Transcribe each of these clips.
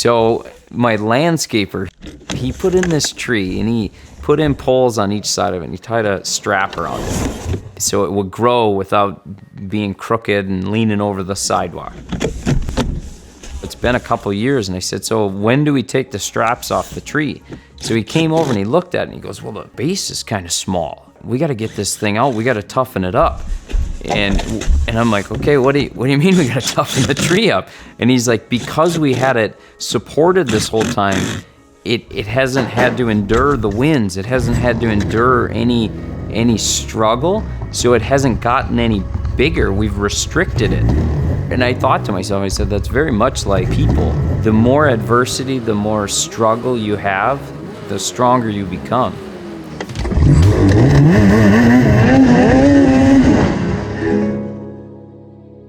So my landscaper, he put in this tree and he put in poles on each side of it and he tied a strap around it so it would grow without being crooked and leaning over the sidewalk. It's been a couple years and I said, so when do we take the straps off the tree? So he came over and he looked at it and he goes, well, the base is kind of small. We got to get this thing out. We got to toughen it up. And I'm like, okay, what do you mean we got to toughen the tree up? And he's like, because we had it supported this whole time, it hasn't had to endure the winds. It hasn't had to endure any struggle. So it hasn't gotten any bigger. We've restricted it. And I thought to myself, I said, that's very much like people. The more adversity, the more struggle you have, the stronger you become.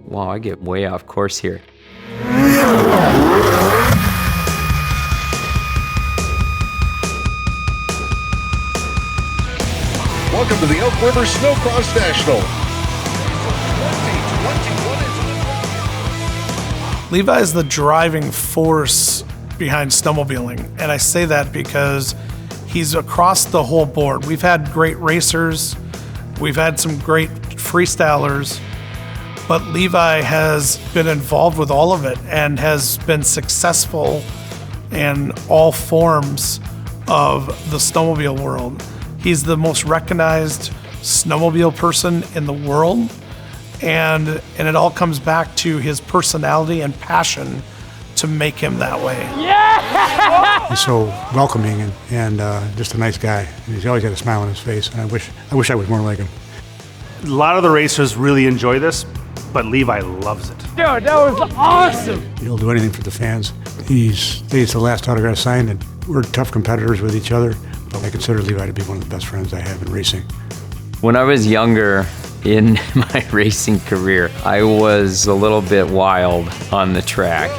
Wow, I get way off course here. Welcome to the Elk River Snowcross National. Levi is the driving force behind snowmobiling, and I say that because he's across the whole board. We've had great racers, we've had some great freestylers, but Levi has been involved with all of it and has been successful in all forms of the snowmobile world. He's the most recognized snowmobile person in the world, and it all comes back to his personality and passion to make him that way. Yeah! He's so welcoming and just a nice guy. And he's always got a smile on his face, and I wish I was more like him. A lot of the racers really enjoy this, but Levi loves it. Dude, that was awesome! He'll do anything for the fans. He's the last autograph signed, and we're tough competitors with each other, but I consider Levi to be one of the best friends I have in racing. When I was younger in my racing career, I was a little bit wild on the track.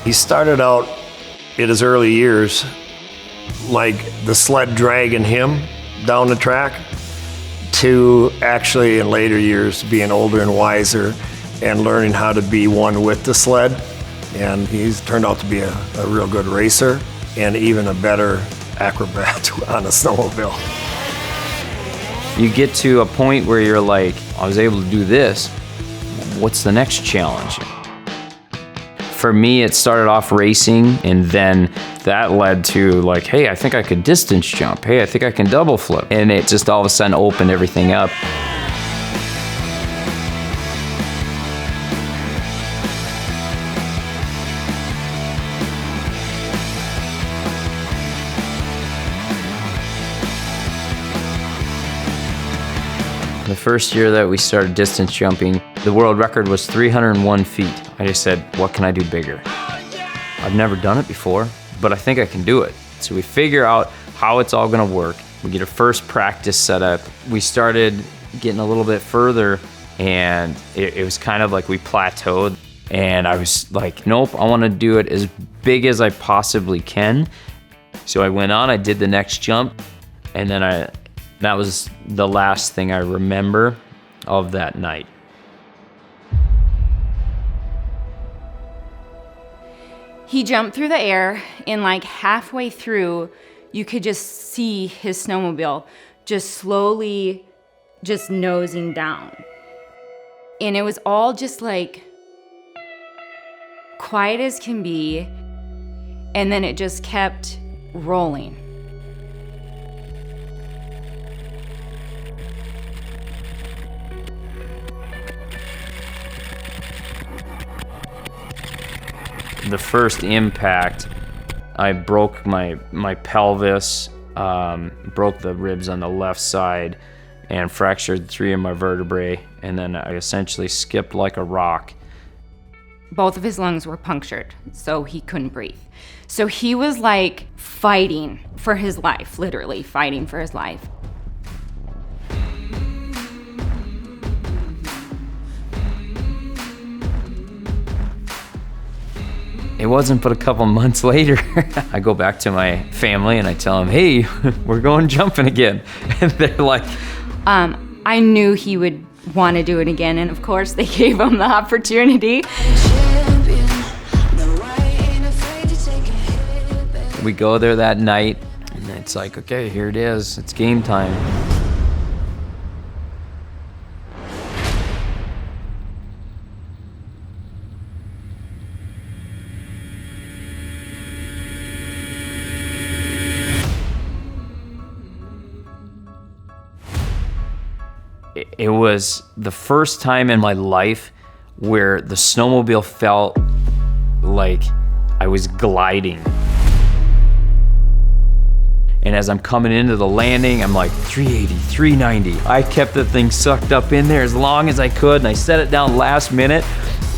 He started out in his early years like the sled dragging him down the track, to actually in later years being older and wiser and learning how to be one with the sled. And he's turned out to be a real good racer and even a better acrobat on a snowmobile. You get to a point where you're like, I was able to do this. What's the next challenge? For me, it started off racing, and then that led to like, hey, I think I could distance jump. Hey, I think I can double flip. And it just all of a sudden opened everything up. The first year that we started distance jumping, the world record was 301 feet. I just said, what can I do bigger? I've never done it before, but I think I can do it. So we figure out how it's all gonna work. We get a first practice set up. We started getting a little bit further, and it was kind of like we plateaued. And I was like, nope, I wanna do it as big as I possibly can. So I went on, I did the next jump, and then that was the last thing I remember of that night. He jumped through the air, and like halfway through, you could just see his snowmobile just slowly just nosing down. And it was all just like quiet as can be, and then it just kept rolling. The first impact, I broke my pelvis, broke the ribs on the left side, and fractured 3 of my vertebrae, and then I essentially skipped like a rock. Both of his lungs were punctured, so he couldn't breathe. So he was like fighting for his life, literally fighting for his life. It wasn't but a couple months later, I go back to my family and I tell them, hey, we're going jumping again. And they're like, I knew he would want to do it again, and of course they gave him the opportunity. We go there that night, and it's like, okay, here it is. It's game time. It was the first time in my life where the snowmobile felt like I was gliding. And as I'm coming into the landing, I'm like 380, 390. I kept the thing sucked up in there as long as I could, and I set it down last minute.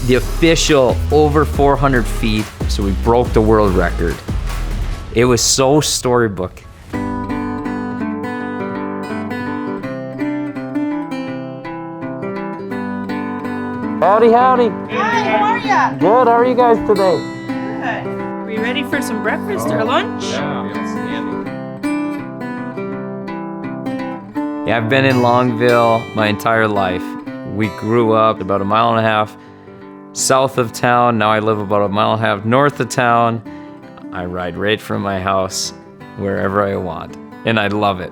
The official over 400 feet, so we broke the world record. It was so storybook. Howdy, howdy. Hi, how are ya? Good, how are you guys today? Good. Are we ready for some breakfast or lunch? Yeah, I've been in Longville my entire life. We grew up about 1.5 miles south of town. Now I live about 1.5 miles north of town. I ride right from my house wherever I want, and I love it.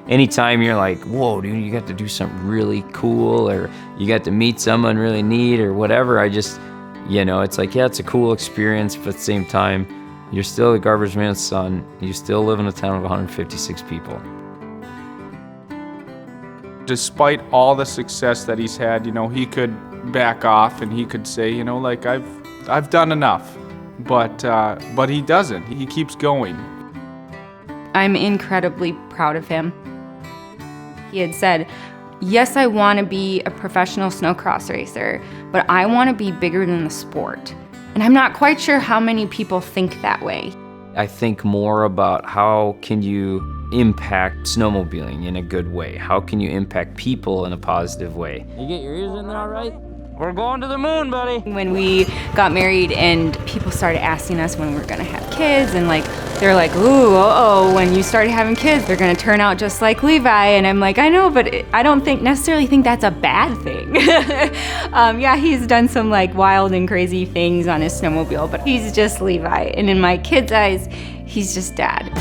Anytime you're like, whoa, dude, you got to do something really cool, or you got to meet someone really neat, or whatever, I just, it's like, yeah, it's a cool experience, but at the same time, you're still a garbage man's son. You still live in a town of 156 people. Despite all the success that he's had, he could back off and he could say, like, I've done enough, but he doesn't. He keeps going. I'm incredibly proud of him. He had said, yes, I want to be a professional snowcross racer, but I want to be bigger than the sport. And I'm not quite sure how many people think that way. I think more about how can you impact snowmobiling in a good way? How can you impact people in a positive way? You get your ears in there all right? We're going to the moon, buddy. When we got married and people started asking us when we were gonna have kids, and they're like, ooh, when you started having kids, they're gonna turn out just like Levi. And I'm like, I know, but I don't necessarily think that's a bad thing. Yeah, he's done some wild and crazy things on his snowmobile, but he's just Levi. And in my kids' eyes, he's just dad.